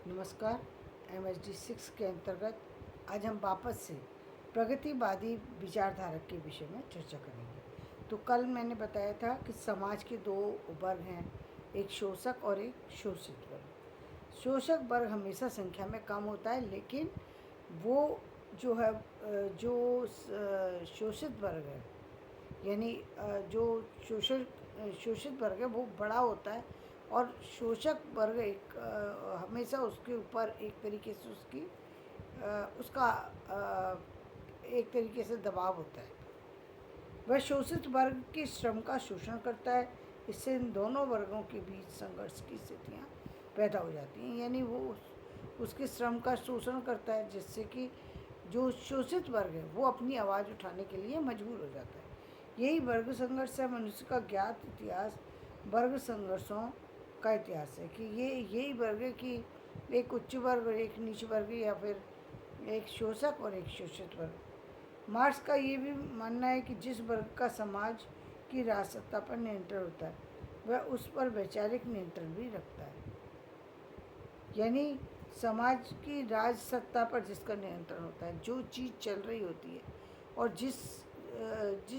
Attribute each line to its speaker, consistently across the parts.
Speaker 1: नमस्कार। MHD 6 के अंतर्गत आज हम वापस से प्रगतिवादी विचारधारा के विषय में चर्चा करेंगे। तो कल मैंने बताया था कि समाज के दो वर्ग हैं, एक शोषक और एक शोषित वर्ग। शोषक वर्ग हमेशा संख्या में कम होता है, लेकिन वो जो है शोषित वर्ग है, यानी जो शोषित वर्ग है वो बड़ा होता है, और शोषक वर्ग हमेशा उसके ऊपर एक तरीके से उसका एक तरीके से दबाव होता है। वह शोषित वर्ग के श्रम का शोषण करता है। इससे इन दोनों वर्गों के बीच संघर्ष की स्थितियाँ पैदा हो जाती हैं, यानी वो उसके श्रम का शोषण करता है, जिससे कि जो शोषित वर्ग है वो अपनी आवाज़ उठाने के लिए मजबूर हो जाता है। यही वर्ग संघर्ष है। मनुष्य का ज्ञात इतिहास वर्ग संघर्षों का इतिहास है कि यही वर्ग है कि एक उच्च वर्ग और एक नीच वर्ग, या फिर एक शोषक और एक शोषित वर्ग। मार्क्स का ये भी मानना है कि जिस वर्ग का समाज की राजसत्ता पर नियंत्रण होता है वह उस पर वैचारिक नियंत्रण भी रखता है। यानी समाज की राजसत्ता पर जिसका नियंत्रण होता है, जो चीज़ चल रही होती है और जिस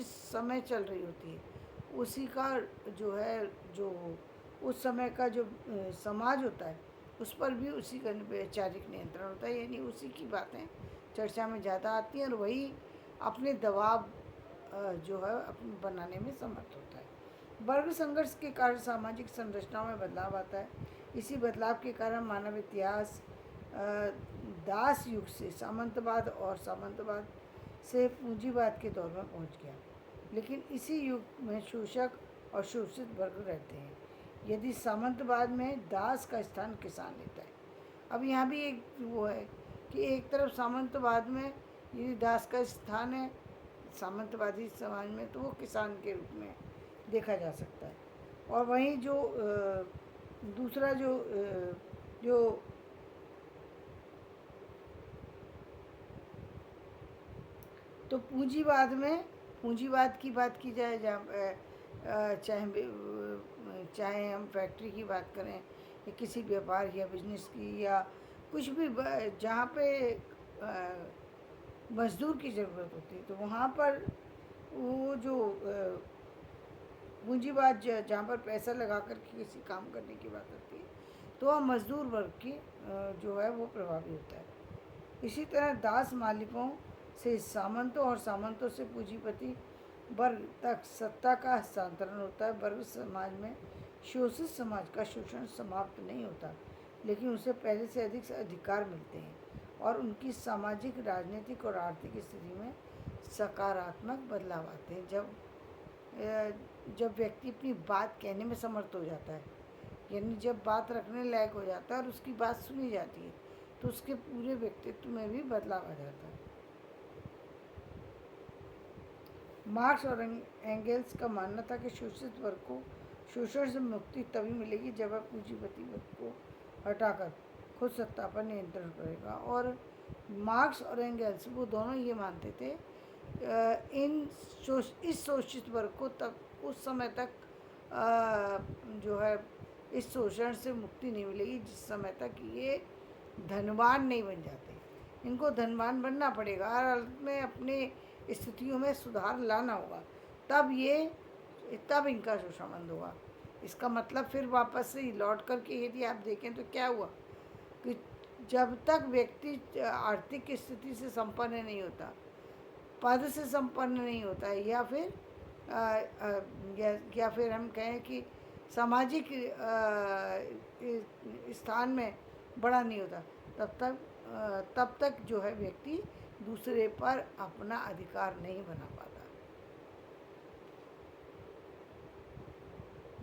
Speaker 1: समय चल रही होती है, उसी का जो है जो उस समय का जो समाज होता है उस पर भी उसी का वैचारिक नियंत्रण होता है, यानी उसी की बातें चर्चा में ज़्यादा आती हैं, और वही अपने दबाव जो है अपने बनाने में समर्थ होता है। वर्ग संघर्ष के कारण सामाजिक संरचनाओं में बदलाव आता है। इसी बदलाव के कारण मानव इतिहास दास युग से सामंतवाद और सामंतवाद से पूंजीवाद के दौर में पहुंच गया। लेकिन इसी युग में शोषक और शोषित वर्ग रहते हैं। यदि सामंतवाद में दास का स्थान किसान लेता है। अब यहाँ भी एक वो है कि एक तरफ सामंतवाद में यदि दास का स्थान है सामंतवादी समाज में, तो वो किसान के रूप में देखा जा सकता है। और वहीं जो दूसरा जो तो पूंजीवाद की बात की जाए, जहाँ चाहे हम फैक्ट्री की बात करें या किसी व्यापार या बिजनेस की या कुछ भी, जहाँ पे मजदूर की ज़रूरत होती है, तो वहाँ पर वो जो पूंजीवाद जहाँ पर पैसा लगा कर के किसी काम करने की बात होती है, तो वह मजदूर वर्ग की जो है वो प्रभावी होता है। इसी तरह दास मालिकों से सामंतों और सामंतों से पूंजीपति वर्ग तक सत्ता का हस्तांतरण होता है। वर्ग समाज में शोषित समाज का शोषण समाप्त नहीं होता, लेकिन उसे पहले से अधिक अधिकार मिलते हैं और उनकी सामाजिक, राजनीतिक और आर्थिक स्थिति में सकारात्मक बदलाव आते हैं। जब व्यक्ति अपनी बात कहने में समर्थ हो जाता है, यानी जब बात रखने लायक हो जाता है और उसकी बात सुनी जाती है, तो उसके पूरे व्यक्तित्व में भी बदलाव आ जाता है। मार्क्स और एंगेल्स का मानना था कि शोषित वर्ग को शोषण से मुक्ति तभी मिलेगी जब वह पूंजीपति वर्ग को हटाकर खुद सत्ता पर नियंत्रण करेगा। और मार्क्स और एंगेल्स वो दोनों ये मानते थे इस शोषित वर्ग को तब उस समय तक जो है इस शोषण से मुक्ति नहीं मिलेगी जिस समय तक ये धनवान नहीं बन जाते। इनको धनवान बनना पड़ेगा, हर हालत में अपने स्थितियों में सुधार लाना होगा, तब इनका शोषण बंद होगा। इसका मतलब फिर वापस से लौट करके यदि आप देखें तो क्या हुआ कि जब तक व्यक्ति आर्थिक स्थिति से संपन्न नहीं होता, पद से संपन्न नहीं होता है, या फिर हम कहें कि सामाजिक स्थान में बड़ा नहीं होता, तब तक जो है व्यक्ति दूसरे पर अपना अधिकार नहीं बना पाता।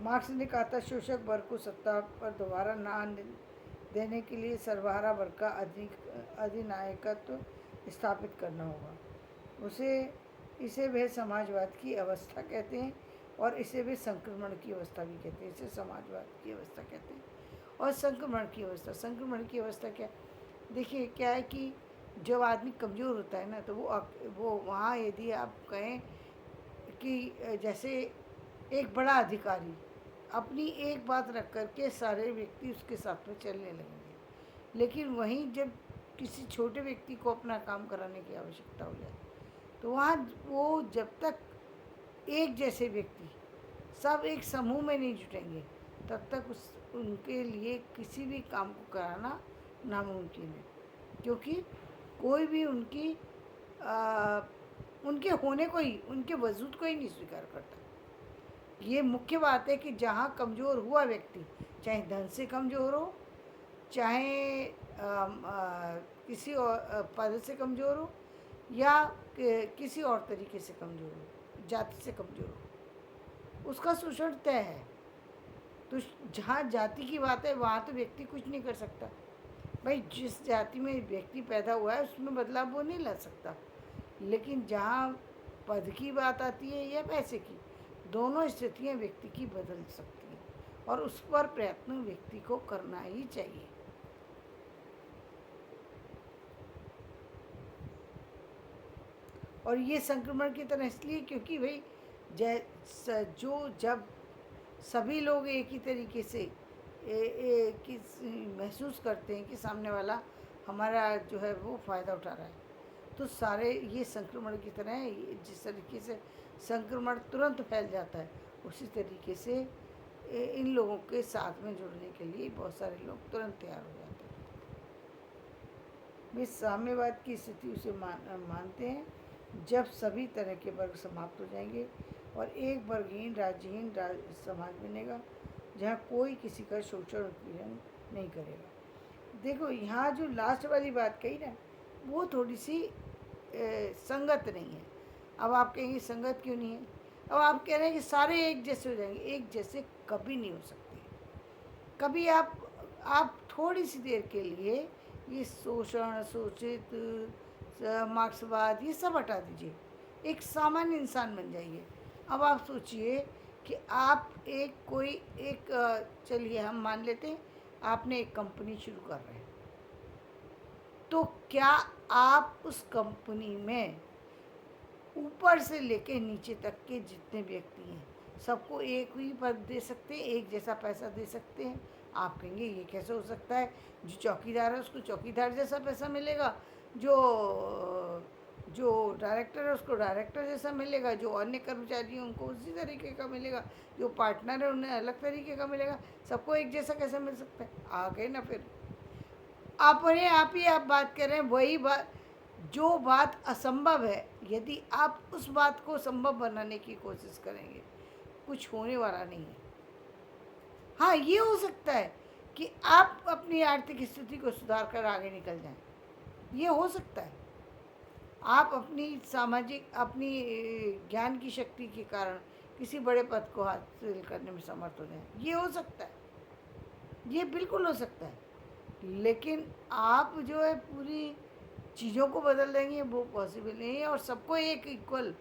Speaker 1: मार्क्स ने कहा था शोषक वर्ग को सत्ता पर दोबारा न आने देने के लिए सर्वहारा वर्ग का अधिनायकत्व स्थापित करना होगा। इसे वे समाजवाद की अवस्था कहते हैं, और इसे वे संक्रमण की अवस्था भी कहते हैं। इसे समाजवाद की अवस्था कहते हैं और संक्रमण की अवस्था क्या, देखिए क्या है कि जब आदमी कमज़ोर होता है ना, तो वो वहाँ यदि आप कहें कि जैसे एक बड़ा अधिकारी अपनी एक बात रख कर के सारे व्यक्ति उसके साथ में चलने लगेंगे, लेकिन वहीं जब किसी छोटे व्यक्ति को अपना काम कराने की आवश्यकता हो जाए, तो वहाँ वो जब तक एक जैसे व्यक्ति सब एक समूह में नहीं जुटेंगे, तब तक उस उनके लिए किसी भी काम को कराना नामुमकिन है। क्योंकि कोई भी उनके होने को ही, उनके वजूद को ही नहीं स्वीकार करता। ये मुख्य बात है कि जहाँ कमज़ोर हुआ व्यक्ति, चाहे धन से कमज़ोर हो, चाहे किसी और पद से कमज़ोर हो, या किसी और तरीके से कमज़ोर हो, जाति से कमज़ोर हो, उसका शोषण तय है। तो जहाँ जाति की बात है वहाँ तो व्यक्ति कुछ नहीं कर सकता। भाई जिस जाति में व्यक्ति पैदा हुआ है उसमें बदलाव वो नहीं ला सकता। लेकिन जहाँ पद की बात आती है या पैसे की, दोनों स्थितियाँ व्यक्ति की बदल सकती हैं, और उस पर प्रयत्न व्यक्ति को करना ही चाहिए। और ये संक्रमण की तरह इसलिए क्योंकि भाई जब सभी लोग एक ही तरीके से महसूस करते हैं कि सामने वाला हमारा जो है वो फ़ायदा उठा रहा है, तो सारे ये संक्रमण की तरह है। जिस तरीके से संक्रमण तुरंत फैल जाता है, उसी तरीके से इन लोगों के साथ में जुड़ने के लिए बहुत सारे लोग तुरंत तैयार हो जाते हैं। वे साम्यवाद की स्थिति उसे मानते हैं जब सभी तरह के वर्ग समाप्त हो जाएंगे और एक वर्गहीन राज्यहीन समाज बनेगा, जहाँ कोई किसी का शोषण उत्पीड़न नहीं करेगा। देखो यहाँ जो लास्ट वाली बात कही ना, वो थोड़ी सी संगत नहीं है। अब आप कहेंगे संगत क्यों नहीं है? अब आप कह रहे हैं कि सारे एक जैसे हो जाएंगे। एक जैसे कभी नहीं हो सकते। कभी आप थोड़ी सी देर के लिए ये शोषण, शोषित, मार्क्सवाद, ये सब हटा दीजिए, एक सामान्य इंसान बन जाइए। अब आप सोचिए कि आप चलिए हम मान लेते हैं आपने एक कंपनी शुरू कर रहे हैं, तो क्या आप उस कंपनी में ऊपर से लेके नीचे तक के जितने व्यक्ति हैं सबको एक ही पद दे सकते हैं, एक जैसा पैसा दे सकते हैं? आप कहेंगे ये कैसे हो सकता है? जो चौकीदार है उसको चौकीदार जैसा पैसा मिलेगा, जो डायरेक्टर है उसको डायरेक्टर जैसा मिलेगा, जो अन्य कर्मचारी हैं उनको उसी तरीके का मिलेगा, जो पार्टनर है उन्हें अलग तरीके का मिलेगा। सबको एक जैसा कैसे मिल सकता है? आ गए ना फिर अपने आप ही आप बात कर रहे हैं वही बात, जो बात असंभव है, यदि आप उस बात को संभव बनाने की कोशिश करेंगे, कुछ होने वाला नहीं है। हाँ, ये हो सकता है कि आप अपनी आर्थिक स्थिति को सुधार कर आगे निकल जाएं, ये हो सकता है। आप अपनी अपनी ज्ञान की शक्ति के कारण किसी बड़े पद को हासिल करने में समर्थ हो जाएं, ये हो सकता है, ये बिल्कुल हो सकता है। लेकिन आप जो है पूरी चीज़ों को बदल देंगे, वो पॉसिबल नहीं है। और सबको एक इक्वल,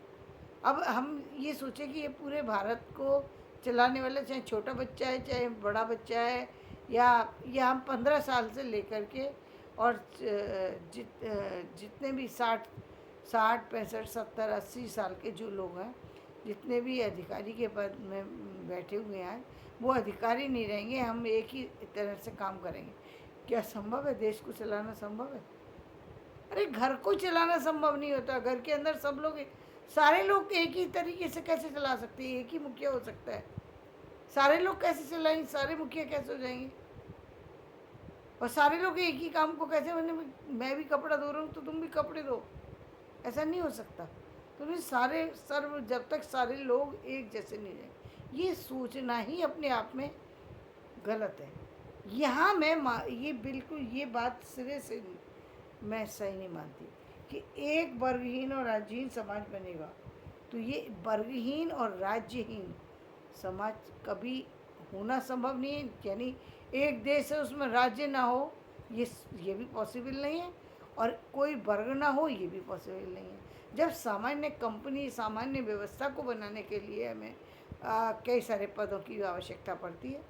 Speaker 1: अब हम ये सोचें कि ये पूरे भारत को चलाने वाला, चाहे छोटा बच्चा है चाहे बड़ा बच्चा है, या हम 15 साल से लेकर के और जितने भी 60 65 70 80 साल के जो लोग हैं, जितने भी अधिकारी के पद में बैठे हुए हैं, वो अधिकारी नहीं रहेंगे, हम एक ही तरह से काम करेंगे। क्या संभव है? देश को चलाना संभव है? अरे घर को चलाना संभव नहीं होता। घर के अंदर सब लोग, सारे लोग एक ही तरीके से कैसे चला सकते हैं? एक ही मुखिया हो सकता है। सारे लोग कैसे चलाएंगे? सारे मुखिया कैसे हो जाएंगे? और सारे लोग एक ही काम को कैसे, मैं भी कपड़ा धो रहा हूँ तो तुम भी कपड़े धो, ऐसा नहीं हो सकता। तो जब तक सारे लोग एक जैसे नहीं रहेंगे, ये सोचना ही अपने आप में गलत है। यहाँ ये बिल्कुल ये बात सिरे से मैं सही नहीं मानती कि एक वर्गहीन और राज्यहीन समाज बनेगा। तो ये वर्गहीन और राज्यहीन समाज कभी होना संभव नहीं है। यानी एक देश है उसमें राज्य ना हो, ये भी पॉसिबल नहीं है, और कोई वर्ग ना हो, ये भी पॉसिबल नहीं है। जब सामान्य कंपनी, सामान्य व्यवस्था को बनाने के लिए हमें कई सारे पदों की आवश्यकता पड़ती है,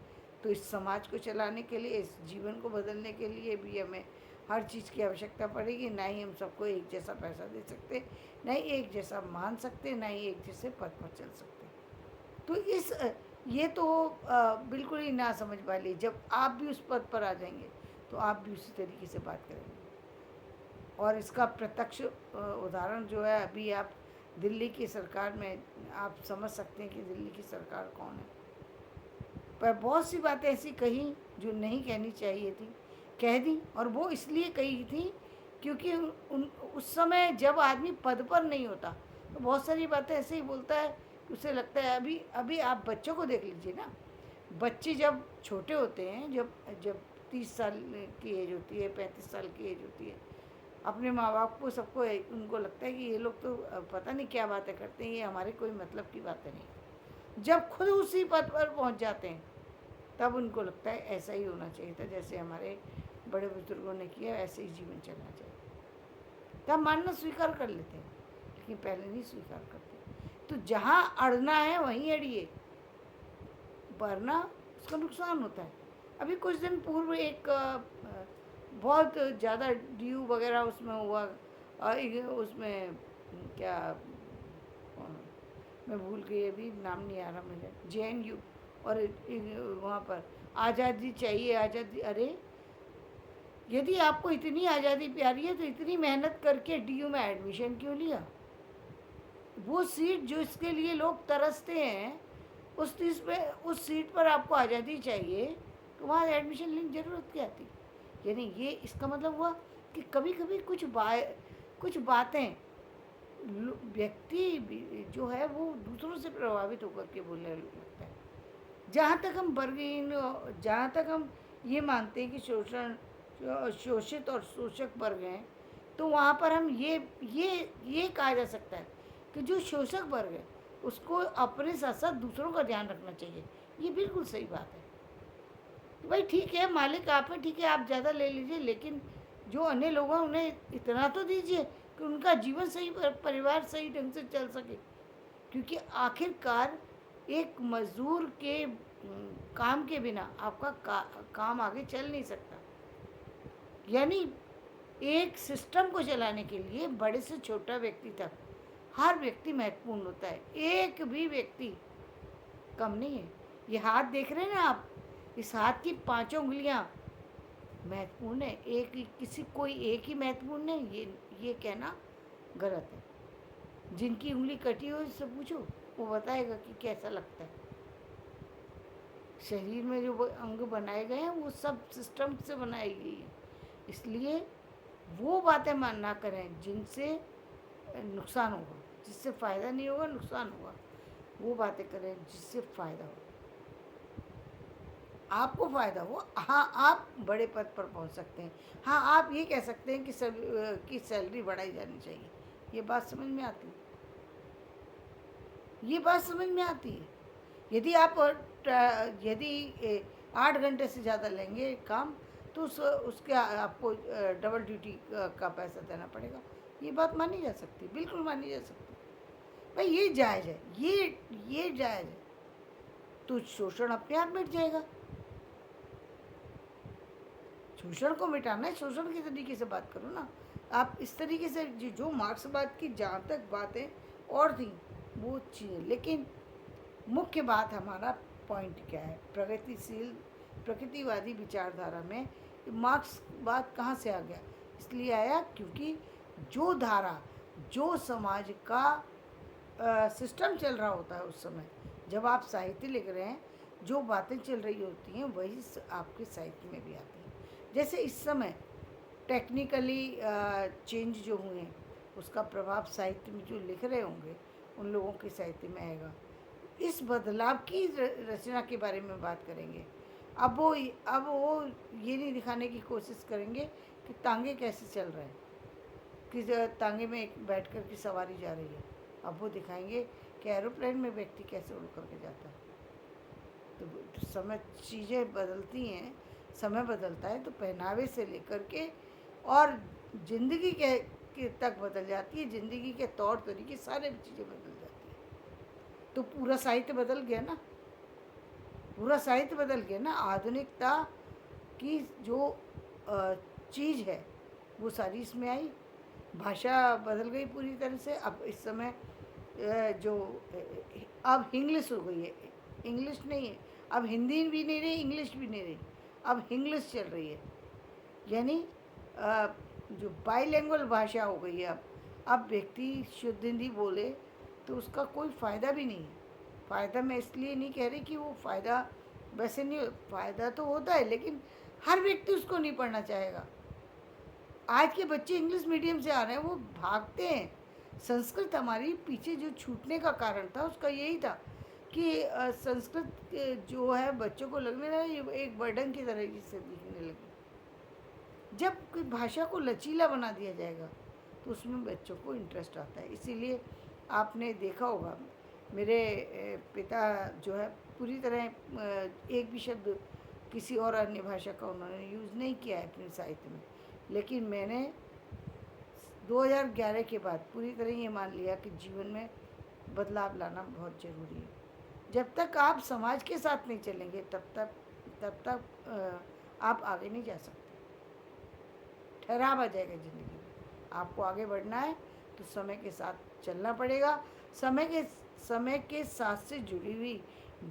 Speaker 1: तो इस समाज को चलाने के लिए, इस जीवन को बदलने के लिए भी हमें हर चीज़ की आवश्यकता पड़ेगी। ना ही हम सबको एक जैसा पैसा दे सकते, ना ही एक जैसा मान सकते, ना ही एक जैसे पद पर चल सकते। तो ये तो बिल्कुल ही ना समझ वाली। जब आप भी उस पद पर आ जाएंगे तो आप भी उसी तरीके से बात करेंगे। और इसका प्रत्यक्ष उदाहरण जो है, अभी आप दिल्ली की सरकार में आप समझ सकते हैं कि दिल्ली की सरकार कौन है। पर बहुत सी बातें ऐसी कही जो नहीं कहनी चाहिए थी, कह दी। और वो इसलिए कही थी क्योंकि उस समय जब आदमी पद पर नहीं होता तो बहुत सारी बातें ऐसे ही बोलता है कि उसे लगता है। अभी अभी आप बच्चों को देख लीजिए ना, बच्चे जब छोटे होते हैं, जब जब 30 साल की एज होती है, 35 साल की एज होती है, अपने माँ बाप को सबको उनको लगता है कि ये लोग तो पता नहीं क्या बातें करते हैं, ये हमारे कोई मतलब की बातें नहीं। जब खुद उसी पद पर पहुँच जाते हैं तब उनको लगता है ऐसा ही होना चाहिए था, जैसे हमारे बड़े बुजुर्गों ने किया ऐसे ही जीवन चलना चाहिए। तब मानना स्वीकार कर लेते हैं, लेकिन पहले नहीं स्वीकार करते। तो जहाँ अड़ना है वहीं अड़िए, वरना उसका नुकसान होता है। अभी कुछ दिन पूर्व एक बहुत ज़्यादा ड्यू वगैरह उसमें हुआ, उसमें क्या, मैं भूल गई, अभी नाम नहीं आ रहा मुझे, JNU। और वहाँ पर आज़ादी चाहिए, आज़ादी। अरे यदि आपको इतनी आज़ादी प्यारी है तो इतनी मेहनत करके DU में एडमिशन क्यों लिया? वो सीट जो इसके लिए लोग तरसते हैं, उस सीट पर आपको आज़ादी चाहिए तो वहाँ एडमिशन लेने की ज़रूरत क्या थी? यानी ये इसका मतलब हुआ कि कभी कभी कुछ बातें व्यक्ति जो है वो दूसरों से प्रभावित होकर के बोलने लगता है। जहाँ तक हम ये मानते हैं कि शोषित और शोषक वर्ग हैं, तो वहाँ पर हम ये कहा जा सकता है कि जो शोषक वर्ग है उसको अपने साथ साथ दूसरों का ध्यान रखना चाहिए। ये बिल्कुल सही बात है। भाई ठीक है, मालिक आप हैं, ठीक है आप ज़्यादा ले लीजिए, लेकिन जो अन्य लोग हैं उन्हें इतना तो दीजिए कि उनका जीवन सही, परिवार सही ढंग से चल सके। क्योंकि आखिरकार एक मजदूर के काम के बिना आपका काम आगे चल नहीं सकता। यानी एक सिस्टम को चलाने के लिए बड़े से छोटा व्यक्ति तक हर व्यक्ति महत्वपूर्ण होता है, एक भी व्यक्ति कम नहीं है। ये हाथ देख रहे हैं ना आप, इस हाथ की 5 उंगलियां महत्वपूर्ण है, कोई एक ही महत्वपूर्ण है, ये कहना गलत है। जिनकी उंगली कटी हो उससे पूछो, वो बताएगा कि कैसा लगता है। शरीर में जो अंग बनाए गए हैं वो सब सिस्टम से बनाई गई है, इसलिए वो बातें ना करें जिनसे नुकसान होगा। जिससे फ़ायदा नहीं होगा, नुकसान होगा, वो बातें करें जिससे फ़ायदा हो, आपको फ़ायदा हो। हाँ, आप बड़े पद पर पहुंच सकते हैं। हाँ, आप ये कह सकते हैं कि सैलरी बढ़ाई जानी चाहिए। ये बात समझ में आती है, ये बात समझ में आती है। यदि आप यदि 8 घंटे से ज़्यादा लेंगे काम, तो उसके आपको डबल ड्यूटी का पैसा देना पड़ेगा। ये बात मानी जा सकती है, बिल्कुल मानी जा सकती है। भाई ये जायज़ है, ये जायज़ है, तो शोषण अपने आप मिट जाएगा। शोषण को मिटाना है, शोषण के तरीके से बात करो ना। आप इस तरीके से जो मार्क्सवाद की जहाँ तक बातें और थी वो चीज़ें, लेकिन मुख्य बात हमारा पॉइंट क्या है, प्रकृतिवादी विचारधारा में मार्क्सवाद कहाँ से आ गया? इसलिए आया क्योंकि जो समाज का सिस्टम चल रहा होता है उस समय, जब आप साहित्य लिख रहे हैं, जो बातें चल रही होती हैं वही आपके साहित्य में भी आती हैं। जैसे इस समय टेक्निकली चेंज जो हुए हैं उसका प्रभाव साहित्य में जो लिख रहे होंगे उन लोगों के साहित्य में आएगा। इस बदलाव की रचना के बारे में बात करेंगे। अब वो ये नहीं दिखाने की कोशिश करेंगे कि तांगे कैसे चल रहे हैं, कि तांगे में बैठ कर की सवारी जा रही है। अब वो दिखाएंगे कि एरोप्लेन में व्यक्ति कैसे उड़ करके जाता है। तो समय, चीज़ें बदलती हैं, समय बदलता है तो पहनावे से लेकर के और ज़िंदगी के तक बदल जाती है। ज़िंदगी के तौर तरीके, सारे चीज़ें बदल जाती हैं। तो पूरा साहित्य बदल गया ना, पूरा साहित्य बदल गया ना। आधुनिकता की जो चीज़ है वो सारी इसमें आई। भाषा बदल गई पूरी तरह से। अब इस समय अब इंग्लिश हो गई है, इंग्लिश नहीं है अब, हिंदी भी नहीं रही, इंग्लिश भी नहीं रही, अब इंग्लिश चल रही है। यानी जो बाईलैंग्वेज भाषा हो गई है अब व्यक्ति शुद्ध हिंदी बोले तो उसका कोई फ़ायदा भी नहीं है। फ़ायदा मैं इसलिए नहीं कह रही कि वो फ़ायदा वैसे नहीं, फ़ायदा तो होता है लेकिन हर व्यक्ति उसको नहीं पढ़ना चाहेगा। आज के बच्चे इंग्लिश मीडियम से आ रहे हैं, वो भागते हैं। संस्कृत हमारी पीछे जो छूटने का कारण था उसका यही था कि संस्कृत जो है बच्चों को लगने लगा ये एक बर्डन की तरह से दिखने लगी। जब कोई भाषा को लचीला बना दिया जाएगा तो उसमें बच्चों को इंटरेस्ट आता है। इसीलिए आपने देखा होगा मेरे पिता जो है पूरी तरह एक भी शब्द किसी और अन्य भाषा का उन्होंने यूज़ नहीं किया है अपने साहित्य में, लेकिन मैंने 2011 के बाद पूरी तरह ये मान लिया कि जीवन में बदलाव लाना बहुत ज़रूरी है। जब तक आप समाज के साथ नहीं चलेंगे तब तक आप आगे नहीं जा सकते। ठहराव आ जाएगा ज़िंदगी में। आपको आगे बढ़ना है तो समय के साथ चलना पड़ेगा। समय के साथ से जुड़ी हुई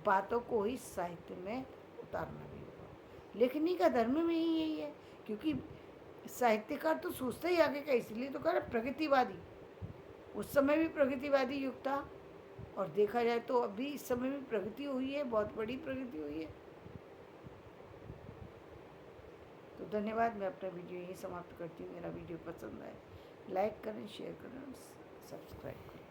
Speaker 1: बातों को ही साहित्य में उतारना भी होगा। लेखनी का धर्म में ही यही है, क्योंकि साहित्यकार तो सोचता ही आगे का, इसलिए तो कह रहा प्रगतिवादी। उस समय भी प्रगतिवादी युग था और देखा जाए तो अभी इस समय भी प्रगति हुई है, बहुत बड़ी प्रगति हुई है। तो धन्यवाद। मैं अपना वीडियो यहीं समाप्त करती हूँ। मेरा वीडियो पसंद आए लाइक करें, शेयर करें और सब्सक्राइब करें।